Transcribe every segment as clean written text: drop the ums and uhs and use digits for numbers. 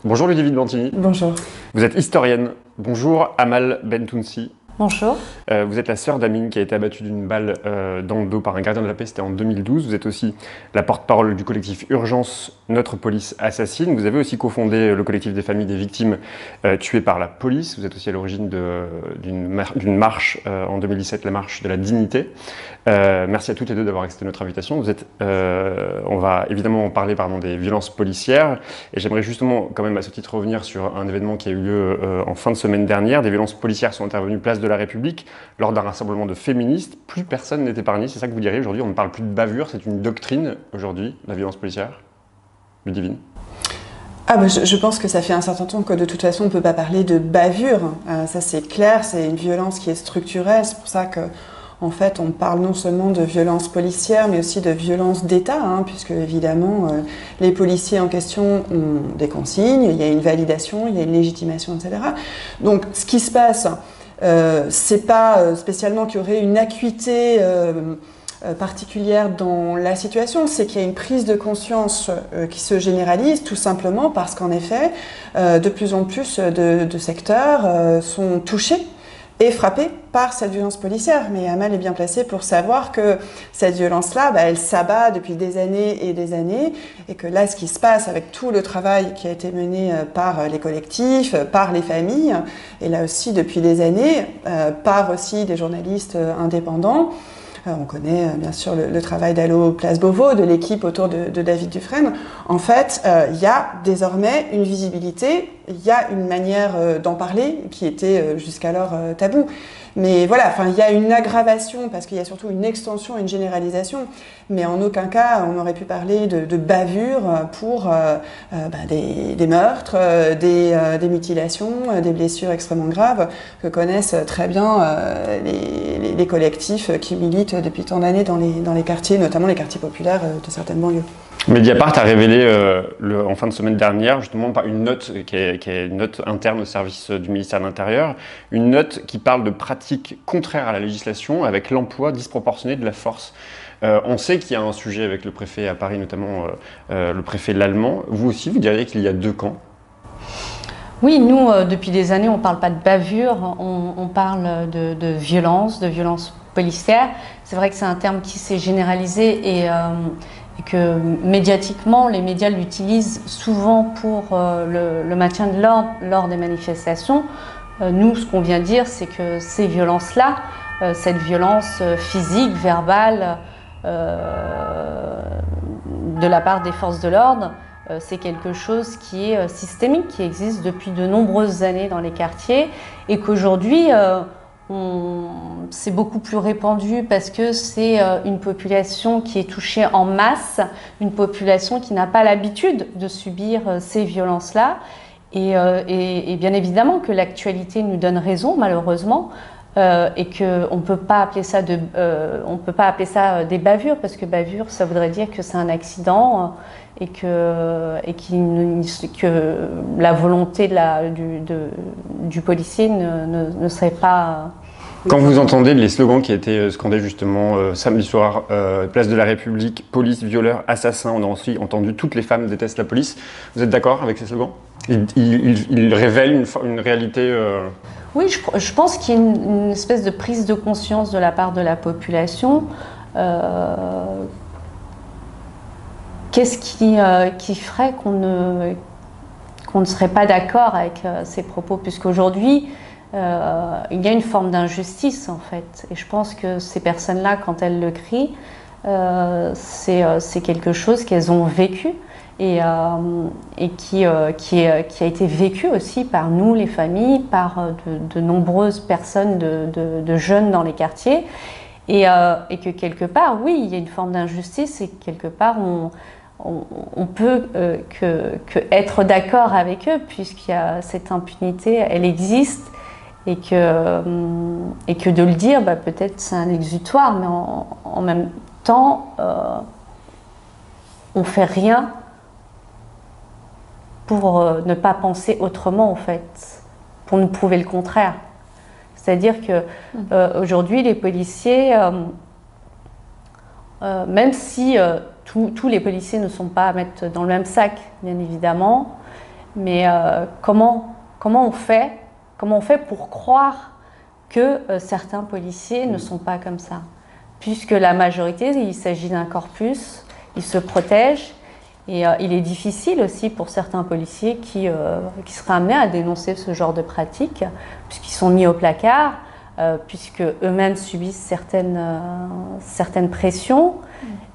Bonjour Ludivine Bantini. Bonjour. Vous êtes historienne. Bonjour Amal Bentounsi. Bonjour. Vous êtes la sœur d'Amine qui a été abattue d'une balle dans le dos par un gardien de la paix, c'était en 2012. Vous êtes aussi la porte-parole du collectif Urgence Notre Police Assassine. Vous avez aussi cofondé le collectif des familles des victimes tuées par la police. Vous êtes aussi à l'origine d'une marche en 2017, la marche de la dignité. Merci à toutes les deux d'avoir accepté notre invitation. On va évidemment en parler des violences policières. Et j'aimerais justement quand même à ce titre revenir sur un événement qui a eu lieu en fin de semaine dernière. Des violences policières sont intervenues place de la République lors d'un rassemblement de féministes. Plus personne n'est épargné, c'est ça que vous diriez aujourd'hui. On ne parle plus de bavure, c'est une doctrine aujourd'hui, la violence policière. Ludivine. Je pense que ça fait un certain temps que de toute façon on ne peut pas parler de bavure. Ça c'est clair, c'est une violence qui est structurelle. C'est pour ça que en fait, on parle non seulement de violence policière, mais aussi de violence d'État, puisque évidemment, les policiers en question ont des consignes, il y a une validation, il y a une légitimation, etc. Donc, ce qui se passe, c'est pas spécialement qu'il y aurait une acuité particulière dans la situation, c'est qu'il y a une prise de conscience qui se généralise, tout simplement parce qu'en effet, de plus en plus de secteurs sont touchés et frappée par cette violence policière. Mais Amal est bien placée pour savoir que cette violence-là, elle s'abat depuis des années, et que là, ce qui se passe avec tout le travail qui a été mené par les collectifs, par les familles, et là aussi depuis des années, par aussi des journalistes indépendants. On connaît bien sûr le travail d'Allo Place Beauvau, de l'équipe autour de David Dufresne. En fait, il y a désormais une visibilité, il y a une manière d'en parler qui était jusqu'alors tabou. Mais voilà, il y a une aggravation parce qu'il y a surtout une extension et une généralisation. Mais en aucun cas, on aurait pu parler de bavure pour des meurtres, des mutilations, des blessures extrêmement graves que connaissent très bien les collectifs qui militent depuis tant d'années dans les quartiers, notamment les quartiers populaires de certaines banlieues. Mediapart a révélé en fin de semaine dernière, justement, par une note qui est une note interne au service du ministère de l'Intérieur, une note qui parle de pratiques contraires à la législation avec l'emploi disproportionné de la force. On sait qu'il y a un sujet avec le préfet à Paris, notamment le préfet Lallement. Vous aussi, vous diriez qu'il y a deux camps? Oui, nous, depuis des années, on ne parle pas de bavure, on parle de violence policière. C'est vrai que c'est un terme qui s'est généralisé et que médiatiquement, les médias l'utilisent souvent pour le maintien de l'ordre lors des manifestations. Nous, ce qu'on vient dire, c'est que ces violences-là, cette violence physique, verbale, de la part des forces de l'ordre, c'est quelque chose qui est systémique, qui existe depuis de nombreuses années dans les quartiers et qu'aujourd'hui, c'est beaucoup plus répandu parce que c'est une population qui est touchée en masse, une population qui n'a pas l'habitude de subir ces violences-là. Et bien évidemment que l'actualité nous donne raison, malheureusement, et qu'on ne peut pas appeler ça des bavures, parce que bavure, ça voudrait dire que c'est un accident et que la volonté du policier ne serait pas... Quand vous entendez les slogans qui étaient scandés justement samedi soir, place de la République, police, violeur, assassin, on a aussi entendu toutes les femmes détestent la police, vous êtes d'accord avec ces slogans? Ils révèlent une réalité Oui, je pense qu'il y a une espèce de prise de conscience de la part de la population. Qu'est-ce qui ferait qu'on ne serait pas d'accord avec ces propos, puisqu'aujourd'hui, il y a une forme d'injustice en fait. Et je pense que ces personnes-là, quand elles le crient, c'est quelque chose qu'elles ont vécu et qui a été vécu aussi par nous, les familles, par de nombreuses personnes, de jeunes dans les quartiers. Et que quelque part, oui, il y a une forme d'injustice et que quelque part, on peut que être d'accord avec eux, puisqu'il y a cette impunité, elle existe. Et que de le dire, peut-être c'est un exutoire, mais en même temps, on ne fait rien pour ne pas penser autrement, en fait, pour nous prouver le contraire. C'est-à-dire que aujourd'hui, les policiers, même si tous les policiers ne sont pas à mettre dans le même sac, bien évidemment, Mais comment on fait pour croire que certains policiers ne sont pas comme ça? Puisque la majorité, il s'agit d'un corpus, ils se protègent. Et il est difficile aussi pour certains policiers qui seraient amenés à dénoncer ce genre de pratiques, puisqu'ils sont mis au placard, puisque eux-mêmes subissent certaines pressions.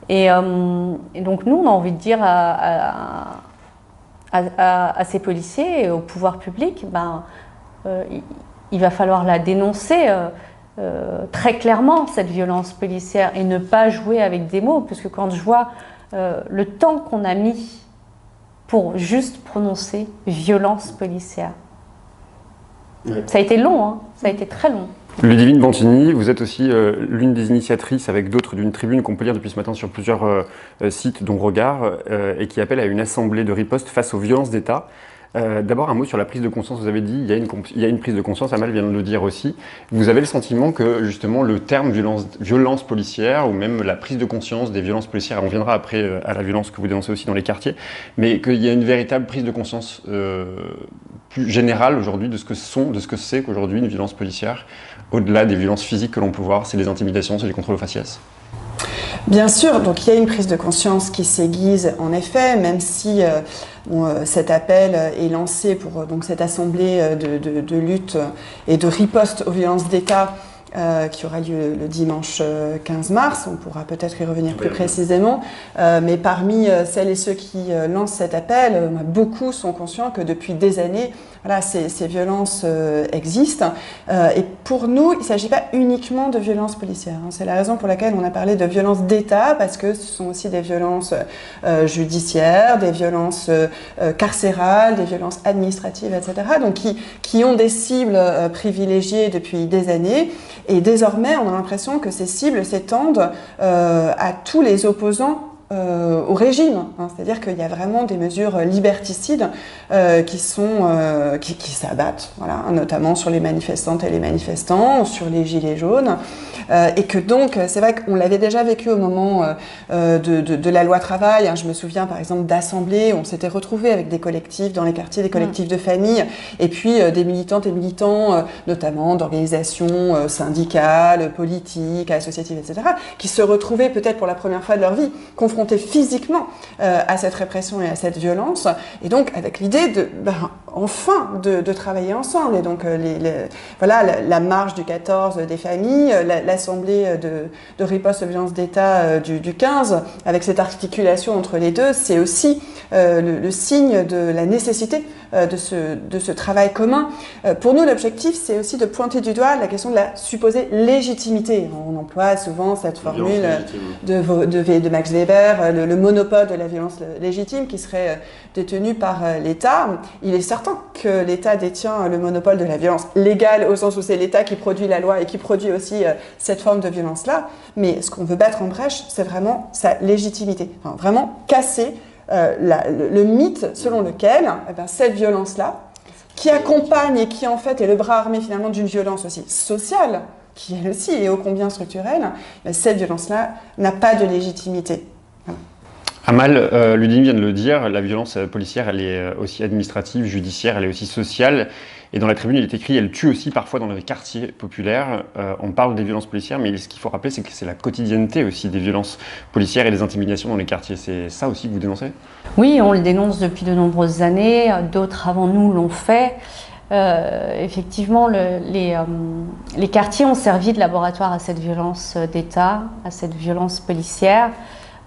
Et donc nous, on a envie de dire à ces policiers et au pouvoir public, il va falloir la dénoncer très clairement, cette violence policière, et ne pas jouer avec des mots, parce que quand je vois le temps qu'on a mis pour juste prononcer violence policière. Ouais. Ça a été long, hein, ça a été très long. Ludivine Bantini, vous êtes aussi l'une des initiatrices avec d'autres d'une tribune qu'on peut lire depuis ce matin sur plusieurs sites, dont Regard, et qui appelle à une assemblée de riposte face aux violences d'État. D'abord un mot sur la prise de conscience. Vous avez dit il y a une prise de conscience, Amal vient de le dire aussi. Vous avez le sentiment que justement le terme violence policière ou même la prise de conscience des violences policières, on viendra après à la violence que vous dénoncez aussi dans les quartiers, mais qu'il y a une véritable prise de conscience plus générale aujourd'hui de ce que c'est qu'aujourd'hui une violence policière, au-delà des violences physiques que l'on peut voir, c'est les intimidations, c'est les contrôles aux faciès. Bien sûr, donc il y a une prise de conscience qui s'aiguise en effet, même si cet appel est lancé pour donc cette assemblée de lutte et de riposte aux violences d'État qui aura lieu le dimanche 15 mars, on pourra peut-être y revenir plus précisément, mais parmi celles et ceux qui lancent cet appel, beaucoup sont conscients que depuis des années, voilà, ces violences existent. Et pour nous, il ne s'agit pas uniquement de violences policières. C'est la raison pour laquelle on a parlé de violences d'État, parce que ce sont aussi des violences judiciaires, des violences carcérales, des violences administratives, etc. Donc qui ont des cibles privilégiées depuis des années. Et désormais, on a l'impression que ces cibles s'étendent à tous les opposants au régime, hein. C'est-à-dire qu'il y a vraiment des mesures liberticides qui s'abattent, voilà, notamment sur les manifestantes et les manifestants, sur les gilets jaunes, et que donc, c'est vrai qu'on l'avait déjà vécu au moment de la loi travail, hein. Je me souviens par exemple d'assemblées, on s'était retrouvés avec des collectifs dans les quartiers, des collectifs de famille, et puis des militantes et militants, notamment d'organisations syndicales, politiques, associatives, etc., qui se retrouvaient peut-être pour la première fois de leur vie confrontés physiquement à cette répression et à cette violence, et donc avec l'idée de travailler ensemble. Et donc voilà, la marche du 14 des familles, l'assemblée de riposte aux violences d'État du 15, avec cette articulation entre les deux, c'est aussi le signe de la nécessité de ce travail commun. Pour nous, l'objectif, c'est aussi de pointer du doigt la question de la supposée légitimité. On emploie souvent cette formule de Max Weber, le monopole de la violence légitime qui serait détenu par l'État. Il est certain que l'État détient le monopole de la violence légale, au sens où c'est l'État qui produit la loi et qui produit aussi cette forme de violence-là. Mais ce qu'on veut battre en brèche, c'est vraiment sa légitimité. Enfin, vraiment casser le mythe selon lequel cette violence-là, qui accompagne et qui en fait est le bras armé finalement d'une violence aussi sociale, qui elle aussi est ô combien structurelle, cette violence-là n'a pas de légitimité. Voilà. Amal, Ludivine vient de le dire, la violence policière, elle est aussi administrative, judiciaire, elle est aussi sociale. Et dans la tribune, il est écrit, elle tue aussi parfois dans les quartiers populaires. On parle des violences policières, mais ce qu'il faut rappeler, c'est que c'est la quotidienneté aussi des violences policières et des intimidations dans les quartiers. C'est ça aussi que vous dénoncez ? Oui, on le dénonce depuis de nombreuses années. D'autres avant nous l'ont fait. Effectivement, les quartiers ont servi de laboratoire à cette violence d'État, à cette violence policière,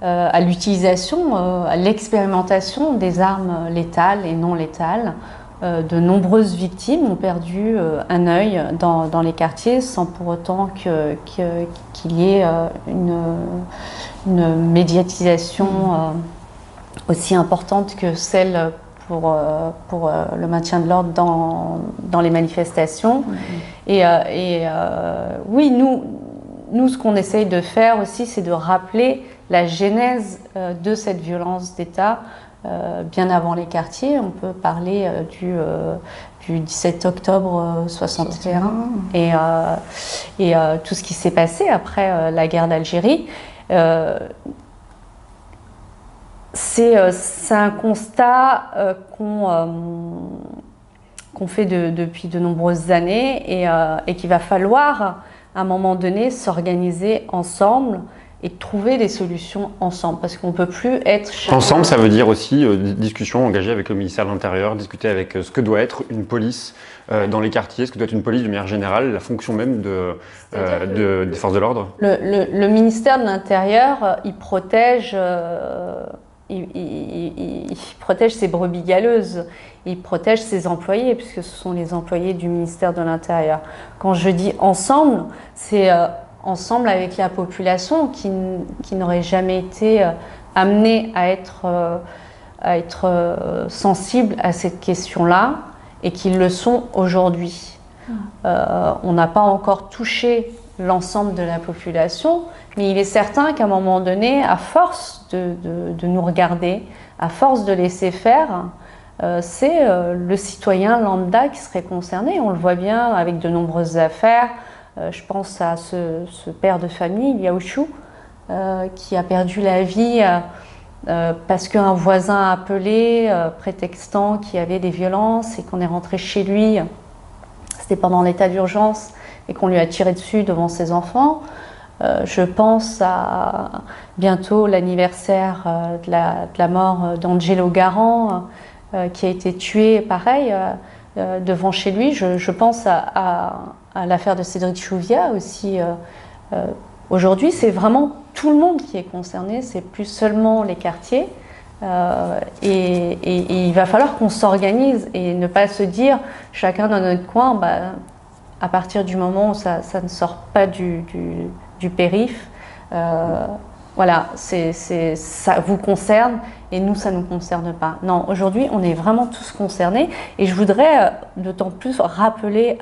à l'utilisation, à l'expérimentation des armes létales et non létales. De nombreuses victimes ont perdu un œil dans les quartiers sans pour autant qu'il y ait une médiatisation aussi importante que celle pour le maintien de l'ordre dans les manifestations. Et oui, nous, ce qu'on essaye de faire aussi, c'est de rappeler la genèse de cette violence d'État. Bien avant les quartiers, on peut parler du 17 octobre 61 et tout ce qui s'est passé après la guerre d'Algérie. c'est un constat qu'on fait depuis de nombreuses années et qu'il va falloir, à un moment donné, s'organiser ensemble et trouver des solutions ensemble, parce qu'on ne peut plus être chacun... Ensemble, ça veut dire aussi discussion engagée avec le ministère de l'Intérieur, discuter avec ce que doit être une police dans les quartiers, ce que doit être une police de manière générale, la fonction même des forces de l'ordre. Le ministère de l'Intérieur, il protège ses brebis galeuses, il protège ses employés, puisque ce sont les employés du ministère de l'Intérieur. Quand je dis ensemble, c'est ensemble avec la population qui n'aurait jamais été amenée à être sensible à cette question-là et qui le sont aujourd'hui. On n'a pas encore touché l'ensemble de la population, mais il est certain qu'à un moment donné, à force de nous regarder, à force de laisser faire, c'est le citoyen lambda qui serait concerné. On le voit bien avec de nombreuses affaires. Je pense à ce père de famille, Yaochou, qui a perdu la vie parce qu'un voisin a appelé, prétextant qu'il y avait des violences et qu'on est rentré chez lui. C'était pendant l'état d'urgence et qu'on lui a tiré dessus devant ses enfants. Je pense à bientôt l'anniversaire de la mort d'Angelo Garant, qui a été tué, pareil, devant chez lui. Je pense à l'affaire de Cédric Chouviat aussi. Aujourd'hui, c'est vraiment tout le monde qui est concerné, c'est plus seulement les quartiers. Et il va falloir qu'on s'organise et ne pas se dire chacun dans notre coin, à partir du moment où ça ne sort pas du périph', voilà, ça vous concerne et nous, ça ne nous concerne pas. Non, aujourd'hui, on est vraiment tous concernés et je voudrais d'autant plus rappeler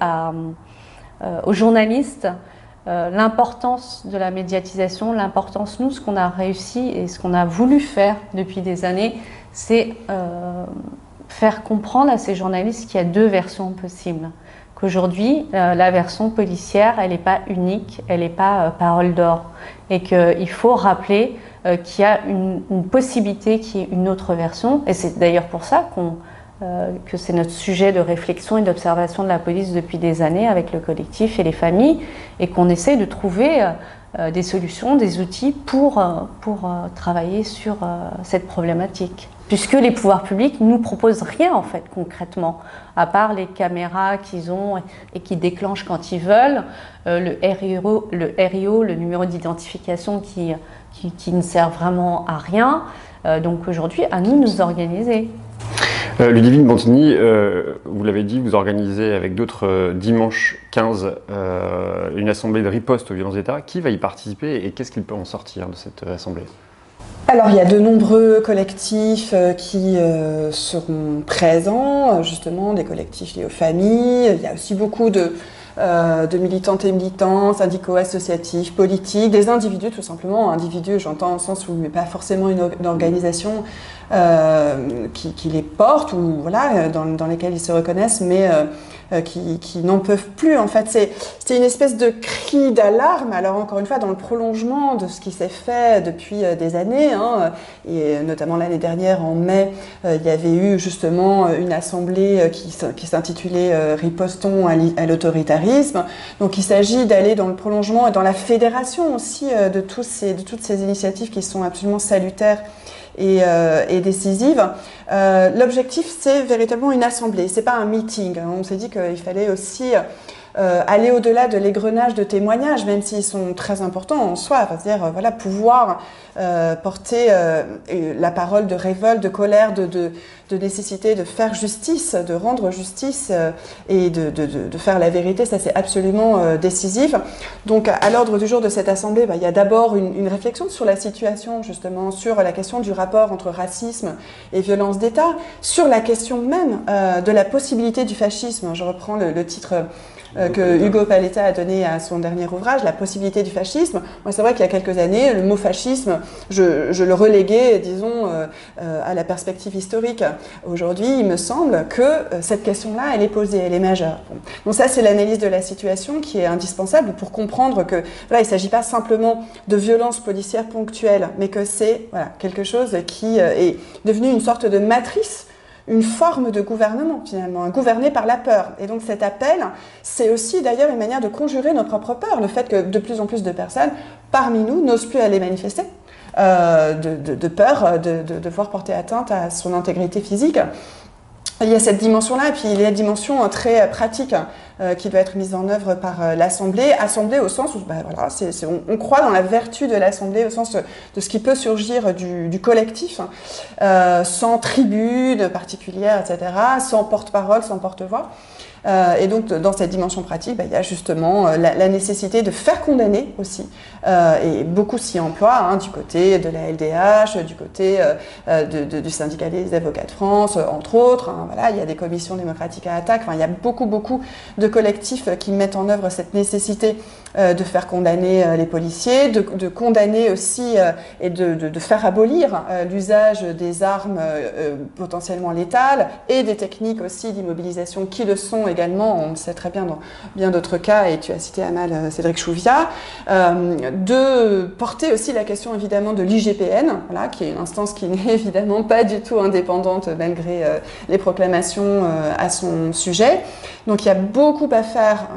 aux journalistes l'importance de la médiatisation, l'importance, nous, ce qu'on a réussi et ce qu'on a voulu faire depuis des années, c'est faire comprendre à ces journalistes qu'il y a deux versions possibles. Qu'aujourd'hui, la version policière, elle n'est pas unique, elle n'est pas parole d'or. Et qu'il faut rappeler qu'il y a une possibilité qu'il y ait une autre version. Et c'est d'ailleurs pour ça que c'est notre sujet de réflexion et d'observation de la police depuis des années avec le collectif et les familles, et qu'on essaie de trouver des solutions, des outils pour travailler sur cette problématique. Puisque les pouvoirs publics ne nous proposent rien en fait concrètement, à part les caméras qu'ils ont et qui déclenchent quand ils veulent, le RIO, le numéro d'identification qui ne sert vraiment à rien. Donc aujourd'hui, à nous de nous organiser. Ludivine Bantigny, vous l'avez dit, vous organisez avec d'autres dimanche 15 une assemblée de riposte aux violences d'État. Qui va y participer et qu'est-ce qu'il peut en sortir de cette assemblée ? Alors, il y a de nombreux collectifs qui seront présents, justement, des collectifs liés aux familles. Il y a aussi beaucoup de militantes et militants, syndicaux, associatifs, politiques, des individus tout simplement. Individus, j'entends au sens où il n'y a pas forcément une organisation qui les porte ou voilà, dans lesquelles ils se reconnaissent, mais qui n'en peuvent plus. En fait, c'est une espèce de cri d'alarme. Alors encore une fois, dans le prolongement de ce qui s'est fait depuis des années, hein, et notamment l'année dernière, en mai, il y avait eu justement une assemblée qui s'intitulait Ripostons à l'autoritarisme. Donc il s'agit d'aller dans le prolongement et dans la fédération aussi de toutes ces initiatives qui sont absolument salutaires et décisive. L'objectif, c'est véritablement une assemblée, c'est pas un meeting. On s'est dit qu'il fallait aussi aller au-delà de l'égrenage de témoignages, même s'ils sont très importants en soi, c'est-à-dire voilà, pouvoir porter la parole de révolte, de colère, de nécessité de faire justice, de rendre justice et de faire la vérité, ça c'est absolument décisif. Donc à l'ordre du jour de cette assemblée, il y a d'abord une réflexion sur la situation, justement, sur la question du rapport entre racisme et violence d'État, sur la question même de la possibilité du fascisme. Je reprends le titre que Hugo Paletta a donné à son dernier ouvrage, La possibilité du fascisme. Moi, c'est vrai qu'il y a quelques années, le mot fascisme, je le reléguais, disons, à la perspective historique. Aujourd'hui, il me semble que cette question-là, elle est posée, elle est majeure. Bon. Donc ça, c'est l'analyse de la situation qui est indispensable pour comprendre que voilà, il ne s'agit pas simplement de violences policières ponctuelles, mais que c'est voilà, quelque chose qui est devenu une sorte de matrice, une forme de gouvernement finalement, gouverné par la peur. Et donc cet appel, c'est aussi d'ailleurs une manière de conjurer nos propres peurs, le fait que de plus en plus de personnes parmi nous n'osent plus aller manifester, de peur de devoir porter atteinte à son intégrité physique. Il y a cette dimension-là, et puis il y a la dimension très pratique qui doit être mise en œuvre par l'Assemblée. Assemblée au sens où voilà, on croit dans la vertu de l'Assemblée, au sens de ce qui peut surgir du collectif, sans tribune particulière, etc., sans porte-parole, sans porte-voix. Et donc, dans cette dimension pratique, il y a justement la nécessité de faire condamner aussi. Et beaucoup s'y emploient, hein, du côté de la LDH, du côté du syndicat des avocats de France, entre autres. Hein, voilà, il y a des commissions démocratiques à attaque. Enfin, il y a beaucoup de collectifs qui mettent en œuvre cette nécessité de faire condamner les policiers, de condamner aussi et de faire abolir l'usage des armes potentiellement létales et des techniques aussi d'immobilisation qui le sont également, on le sait très bien dans bien d'autres cas, et tu as cité Amal Cédric Chouviat, de porter aussi la question évidemment de l'IGPN, voilà, qui est une instance qui n'est évidemment pas du tout indépendante malgré les proclamations à son sujet. Donc il y a beaucoup à faire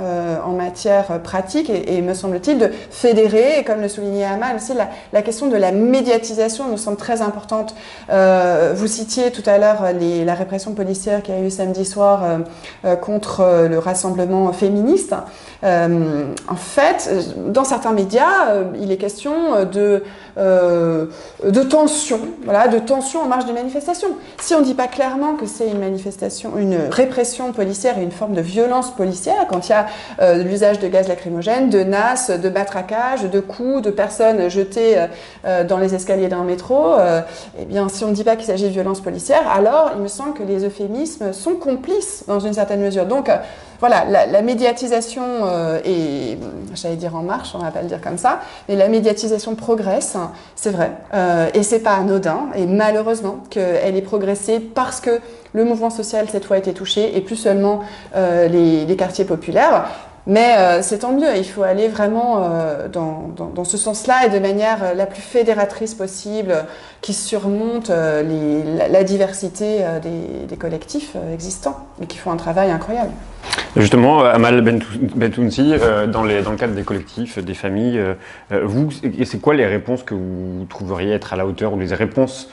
en matière pratique et me semble-t-il de fédérer, et comme le soulignait Amal aussi, la question de la médiatisation me semble très importante. Vous citiez tout à l'heure la répression policière qu'il y a eu samedi soir contre le rassemblement féministe. En fait, dans certains médias, il est question de tension, voilà, de tension en marge des manifestations. Si on ne dit pas clairement que c'est une manifestation, une répression policière et une forme de violence policière, quand il y a l'usage de gaz lacrymogène, de NAS, de matraquage, de coups, de personnes jetées dans les escaliers d'un métro, eh bien, si on ne dit pas qu'il s'agit de violence policière, alors il me semble que les euphémismes sont complices dans une certaine mesure. Donc, voilà, la médiatisation est, j'allais dire en marche, on va pas le dire comme ça, mais la médiatisation progresse, c'est vrai, et c'est pas anodin, et malheureusement qu'elle ait progressé parce que le mouvement social cette fois a été touché, et plus seulement les quartiers populaires. Mais c'est tant mieux, il faut aller vraiment dans ce sens-là et de manière la plus fédératrice possible, qui surmonte la diversité des collectifs existants et qui font un travail incroyable. Justement, Amal Bentounsi, dans le cadre des collectifs, des familles, vous, c'est quoi les réponses que vous trouveriez être à la hauteur, ou les réponses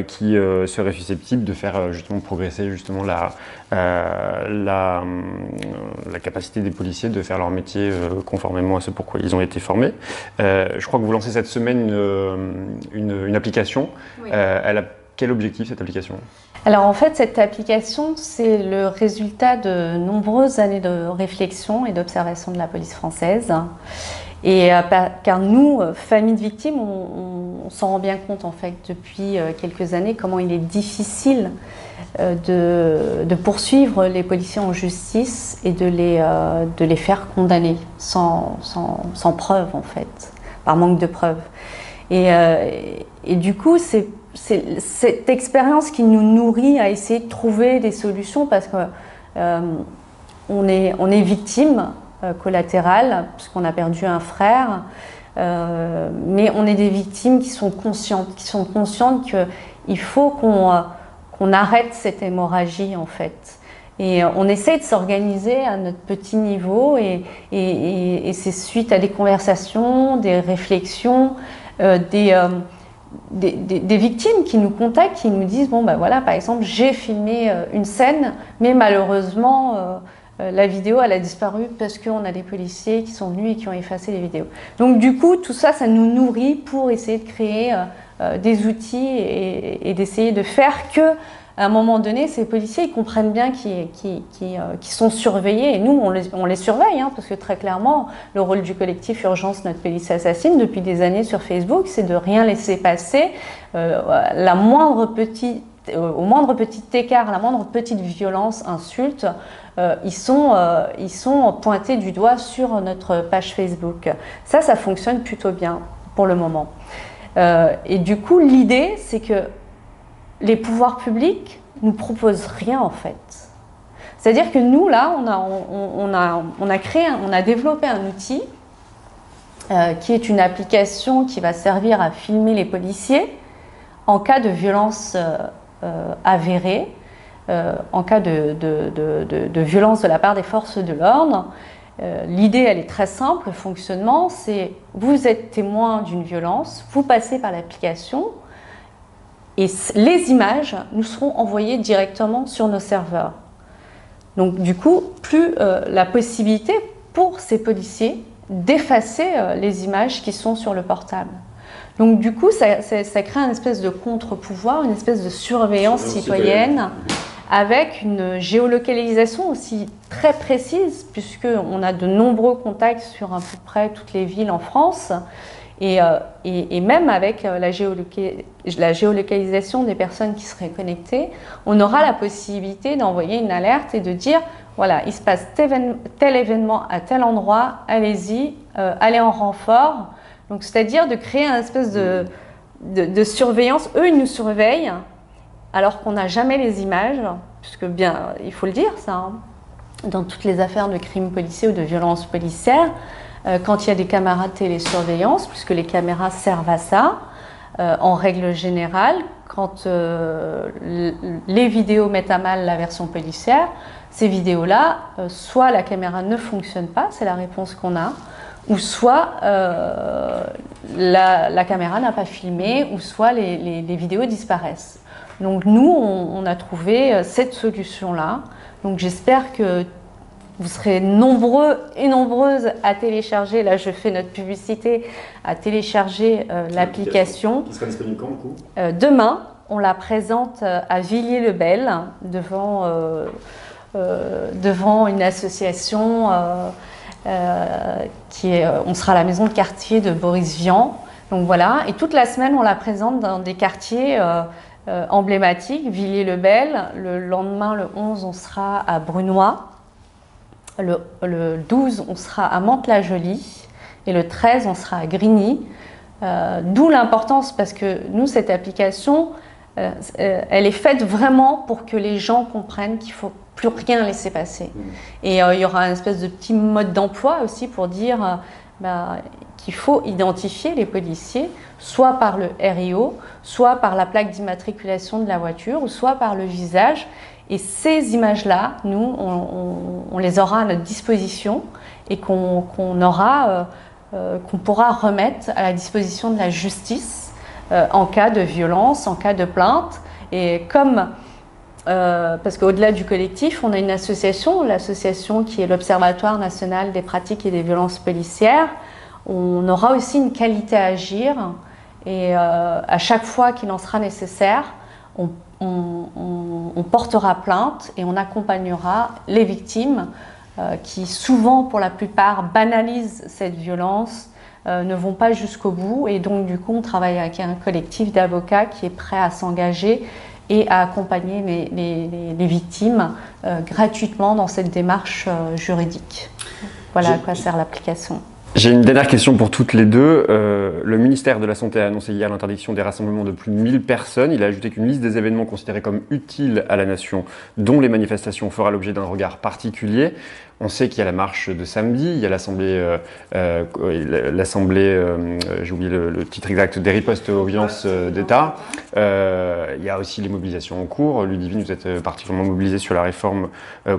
qui seraient susceptibles de faire justement progresser justement la capacité des policiers de faire leur métier conformément à ce pourquoi ils ont été formés. Je crois que vous lancez cette semaine une application. Oui. Elle a quel objectif, cette application ? Alors en fait, cette application, c'est le résultat de nombreuses années de réflexion et d'observation de la police française. Et car nous, famille de victimes, on s'en rend bien compte en fait depuis quelques années comment il est difficile de poursuivre les policiers en justice et de les faire condamner sans preuve en fait, par manque de preuves. Et du coup, c'est cette expérience qui nous nourrit à essayer de trouver des solutions parce que on est victime collatérale puisqu'on a perdu un frère, mais on est des victimes qui sont conscientes qu'il faut qu'on arrête cette hémorragie en fait. Et on essaie de s'organiser à notre petit niveau et c'est suite à des conversations, des réflexions, des victimes qui nous contactent, qui nous disent bon ben voilà, par exemple j'ai filmé une scène mais malheureusement la vidéo elle a disparu parce qu'on a des policiers qui sont venus et qui ont effacé les vidéos. Donc du coup tout ça, ça nous nourrit pour essayer de créer des outils et d'essayer de faire que à un moment donné, ces policiers ils comprennent bien qu'ils sont surveillés et nous on les surveille hein, parce que très clairement le rôle du collectif Urgence Notre Police Assassine depuis des années sur Facebook, c'est de rien laisser passer la moindre petite au moindre petit écart, à la moindre petite violence, insulte, ils sont pointés du doigt sur notre page Facebook. Ça fonctionne plutôt bien pour le moment. Et du coup, l'idée, c'est que les pouvoirs publics nous proposent rien en fait. C'est-à-dire que nous, là, on a développé un outil qui est une application qui va servir à filmer les policiers en cas de violence avérée, en cas de violence de la part des forces de l'ordre. L'idée, elle est très simple, le fonctionnement, c'est vous êtes témoin d'une violence, vous passez par l'application et les images nous seront envoyées directement sur nos serveurs. Donc du coup, plus la possibilité pour ces policiers d'effacer les images qui sont sur le portable. Donc du coup, ça crée une espèce de contre-pouvoir, une espèce de surveillance citoyenne avec une géolocalisation aussi très précise, puisqu'on a de nombreux contacts sur à peu près toutes les villes en France, et même avec la géolocalisation des personnes qui seraient connectées, on aura la possibilité d'envoyer une alerte et de dire voilà, il se passe tel événement à tel endroit, allez-y, allez en renfort. Donc c'est-à-dire de créer une espèce de surveillance. Eux, ils nous surveillent alors qu'on n'a jamais les images, puisque bien, il faut le dire, ça, hein, dans toutes les affaires de crimes policiers ou de violences policières, quand il y a des caméras de télésurveillance, puisque les caméras servent à ça, en règle générale, quand les vidéos mettent à mal la version policière, ces vidéos-là, soit la caméra ne fonctionne pas, c'est la réponse qu'on a, ou soit la caméra n'a pas filmé, ou soit les vidéos disparaissent. Donc nous, on a trouvé cette solution-là. Donc j'espère que vous serez nombreux et nombreuses à télécharger, là je fais notre publicité, à télécharger l'application. Qui sera disponible quand, du coup ? Demain, on la présente à Villiers-le-Bel, devant une association on sera à la maison de quartier de Boris Vian. Donc voilà, et toute la semaine, on la présente dans des quartiers emblématiques, Villiers-le-Bel. Le lendemain, le 11, on sera à Brunoy. Le 12, on sera à Mantes-la-Jolie. Et le 13, on sera à Grigny. D'où l'importance, parce que nous, cette application, elle est faite vraiment pour que les gens comprennent qu'il ne faut plus rien laisser passer. Et il y aura une espèce de petit mode d'emploi aussi pour dire qu'il faut identifier les policiers, soit par le RIO, soit par la plaque d'immatriculation de la voiture, ou soit par le visage. Et ces images-là, nous, on les aura à notre disposition et qu'on pourra remettre à la disposition de la justice en cas de violence, en cas de plainte. Et parce qu'au-delà du collectif, on a une association, l'association qui est l'Observatoire national des pratiques et des violences policières. On aura aussi une qualité à agir et à chaque fois qu'il en sera nécessaire, on portera plainte et on accompagnera les victimes qui souvent, pour la plupart, banalisent cette violence, ne vont pas jusqu'au bout, et donc du coup on travaille avec un collectif d'avocats qui est prêt à s'engager et à accompagner les victimes gratuitement dans cette démarche juridique. Voilà à quoi sert l'application. J'ai une dernière question pour toutes les deux. Le ministère de la Santé a annoncé hier l'interdiction des rassemblements de plus de 1000 personnes. Il a ajouté qu'une liste des événements considérés comme utiles à la nation, dont les manifestations, fera l'objet d'un regard particulier. On sait qu'il y a la marche de samedi, il y a l'assemblée, j'ai oublié le titre exact, des ripostes aux violences d'État. Il y a aussi les mobilisations en cours. Ludivine, vous êtes particulièrement mobilisée sur la réforme,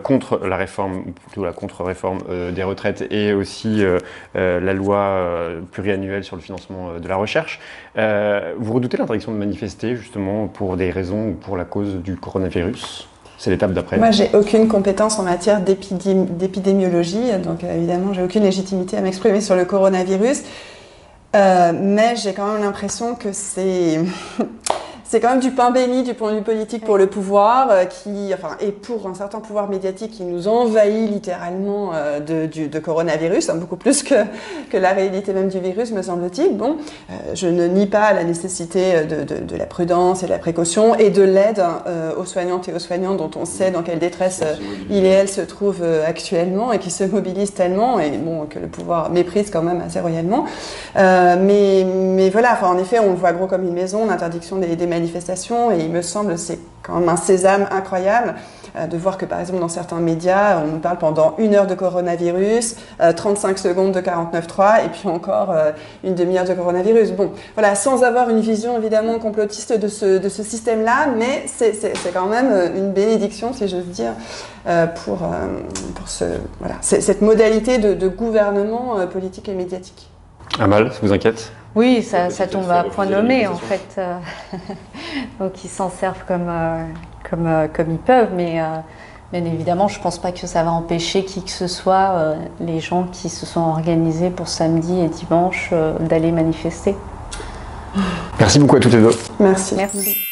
contre la réforme, ou plutôt la contre-réforme des retraites, et aussi la loi pluriannuelle sur le financement de la recherche. Vous redoutez l'interdiction de manifester, justement, pour des raisons ou pour la cause du coronavirus ? C'est l'étape d'après. Moi, j'ai aucune compétence en matière d'épidémiologie, donc évidemment, j'ai aucune légitimité à m'exprimer sur le coronavirus. Mais j'ai quand même l'impression que c'est c'est quand même du pain béni du point de vue politique pour le pouvoir, et pour un certain pouvoir médiatique qui nous envahit littéralement de coronavirus, hein, beaucoup plus que la réalité même du virus, me semble-t-il. Bon, je ne nie pas la nécessité de la prudence et de la précaution et de l'aide aux soignantes et aux soignants dont on sait dans quelle détresse ils et elles se trouvent actuellement et qui se mobilisent tellement et bon, que le pouvoir méprise quand même assez royalement. Mais voilà, en effet, on le voit gros comme une maison, l'interdiction des manifestations, et il me semble c'est quand même un sésame incroyable de voir que par exemple dans certains médias, on nous parle pendant 1 heure de coronavirus, 35 secondes de 49.3 et puis encore une demi-heure de coronavirus. Bon, voilà, sans avoir une vision évidemment complotiste de ce système-là, mais c'est quand même une bénédiction, si j'ose dire, pour cette modalité de gouvernement politique et médiatique. Amal, ça vous inquiète? Oui, ça tombe à point nommé en fait. Donc ils s'en servent comme ils peuvent, mais bien évidemment, je ne pense pas que ça va empêcher qui que ce soit, les gens qui se sont organisés pour samedi et dimanche, d'aller manifester. Merci beaucoup à toutes les deux. Merci. Merci.